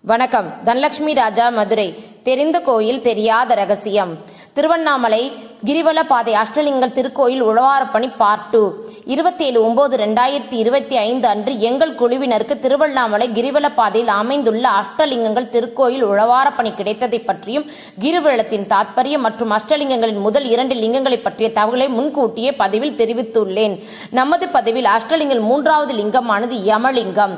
வணக்கம். தனலட்சுமி ராஜா, மதுரை. தெரிந்த கோயில் தெரியாத ரகசியம். திருவண்ணாமலை கிரிவல பாதை அஷ்டலிங்கல் திருக்கோயில் உழவாரப்பணி பார்ட் 2 27/9/2025 அன்று எங்கள் குழுவினருக்கு திருவண்ணாமலை கிரிவல பாதையில் அமைந்துள்ள அஷ்டலிங்கங்கள் திருக்கோயில் உழவாரப்பணி கிடைத்ததை பற்றியும் கிரிவலத்தின் தாத்பரியம் மற்றும் அஷ்டலிங்கங்களின் முதல் 2 லிங்கங்களை பற்றிய தகவலை முன்கூட்டியே பதிவில் தெரிவித்துள்ளேன். நமது பதிவில் அஷ்டலிங்கல் 3வது லிங்கமானது யமலிங்கம்.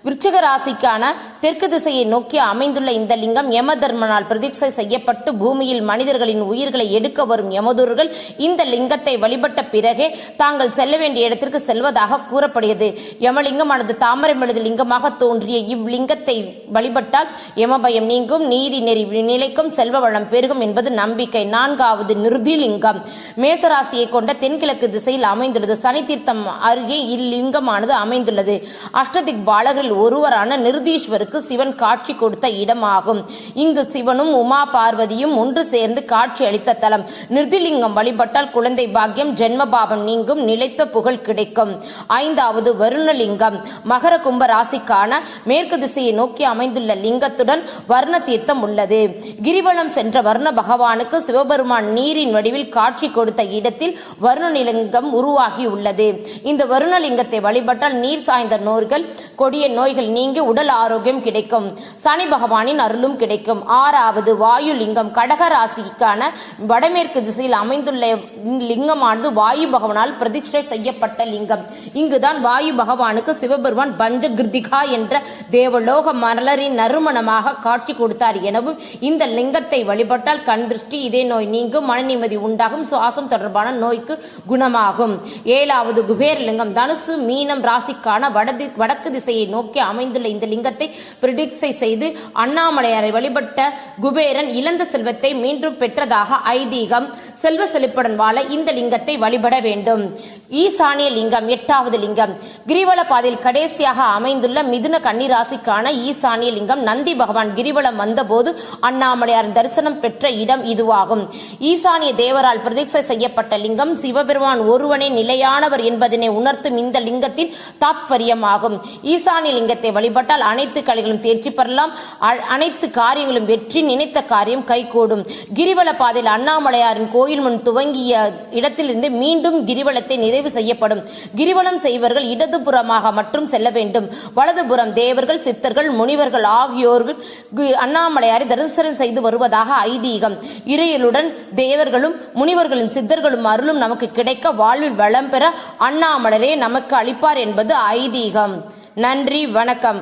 விருச்சிக ராசிக்கான தெற்கு திசையை நோக்கி அமைந்துள்ள இந்த லிங்கம் யம தர்மனால் பிரதிஷ்டை செய்யப்பட்டு பூமியில் மனிதர்களின் உயிர்களை எடுக்க வரும் யமதூர்கள் இந்த லிங்கத்தை வழிபட்ட பிறகே தாங்கள் செல்ல வேண்டிய இடத்திற்கு செல்வதாக கூறப்படுகிறது. யமலிங்கமானது தாமரை மெழுது லிங்கமாக தோன்றிய இவ்லிங்கத்தை வழிபட்டால் யமபயம் நீங்கும், நீதி நெறி நிலைக்கும், செல்வ வளம் பெருகும் என்பது நம்பிக்கை. 4வது நிருதிலிங்கம் மேசராசியை கொண்ட தென்கிழக்கு திசையில் அமைந்துள்ளது. சனி தீர்த்தம் அருகே இல்லிங்கமானது அமைந்துள்ளது. அஷ்டதிக் பாலகரில் ஒருவரான நிருதீஸ்வருக்கு சிவன் காட்சி கொடுத்த இடமாகும். இங்கு சிவனும் உமா பார்வதியும் ஒன்று சேர்ந்து காட்சி அளித்த தலம். நிருதிலிங்கம் வழிபட்டால் குழந்தை பாக்கியம், ஜென்ம பாவம் நீங்கும், நிலைத்த புகழ் கிடைக்கும். 5வது வருணலிங்கம் மகர கும்ப ராசிக்கான மேற்கு திசையை நோக்கி அமைந்துள்ள லிங்கத்துடன் வர்ண தீர்த்தம் உள்ளது. கிரிவலம் சென்ற வர்ண பகவானுக்கு சிவபெருமான் நீரின் வடிவில் காட்சி கொடுத்த இடத்தில் வருணலிங்கம் உருவாகி உள்ளது. இந்த வருணலிங்கத்தை வழிபட்டால் நீர் சாய்ந்த நோய்கள், கொடிய நோய்கள் நீங்கி உடல் ஆரோக்கியம் கிடைக்கும். சனி பகவானின் அருளும் கிடைக்கும். 6வது வாயு லிங்கம் கடக ராசிக்கான வடமேற்கு திசையில் அமைந்துள்ள லிங்கமானது வாயு பகவானால் பிரதிஷ்டை செய்யப்பட்ட லிங்கம். இங்குதான் வாயு பகவானுக்கு சிவபெருமான் பஞ்சகிருதிகா என்ற தேவலோக மலரின் நறுமணமாக காட்சி கொடுத்தார் எனவும் இந்த லிங்கத்தை வழிபட்டால் கண் திருஷ்டி, இதய நோய் நீங்கும், மன நிம்மதி உண்டாகும், சுவாசம் தொடர்பான நோய்க்கு குணமாகும். 7வது குபேர் லிங்கம் தனுசு மீனம் ராசிக்கான வடக்கு திசையை நோக்கி அமைந்துள்ள இந்த லிங்கத்தை பிரதிஷ்டை செய்து அண்ணாமலையாரை வழிபட்ட குபேரன் இழந்த செல்வத்தை மீண்டும் பெற்றதாக ஐதீகம். செல்வ செழிப்புடன் வாழ இந்த லிங்கத்தை வழிபட வேண்டும். ஈசானிய லிங்கம் 8வது லிங்கம் கிரிவல பாதையில் கடைசியாக அமைந்துள்ள மிதுன கன்னி ராசிக்கான ஈசானிய லிங்கம் நந்தி பகவான் கிரிவலம் வந்தபோது அண்ணாமலையார் தரிசனம் பெற்ற இடம் இதுவாகும். ஈசானிய தேவரால் பிரதிஷ்டை செய்யப்பட்ட லிங்கம் சிவபெருமான் ஒருவனே நிலையானவர் என்பதனை உணர்த்தும் இந்த லிங்கத்தின் தாத்பரியமாகும். ஈசானிய லிங்கத்தை வழிபட்டால் அனைத்து கலைகளும் தேர்ச்சி பெறலாம், அனைத்து காரியங்களும் வெற்றி, நினைத்த காரியம் கைகூடும். கிரிவல பாதையில் அண்ணாமலையாரின் கோயில் முன் துவங்கிய இடத்திலிருந்து மீண்டும் கிரிவலத்தை நிறைவு செய்யப்படும். கிரிவலம் செய்வர்கள் இடதுபுறமாக மட்டும் செல்ல வேண்டும். வலதுபுறம் தேவர்கள், சித்தர்கள், முனிவர்கள் ஆகியோர்கள் அண்ணாமலையாரை தரிசனம் செய்து வருவதாக ஐதீகம். இறையலுடன் தேவர்களும் முனிவர்களும் சித்தர்களும் அருளும் நமக்கு கிடைக்க வாழ்வில் வளம் பெற அண்ணாமலையரே நமக்கு அளிப்பார் என்பது ஐதீகம். நன்றி, வணக்கம்.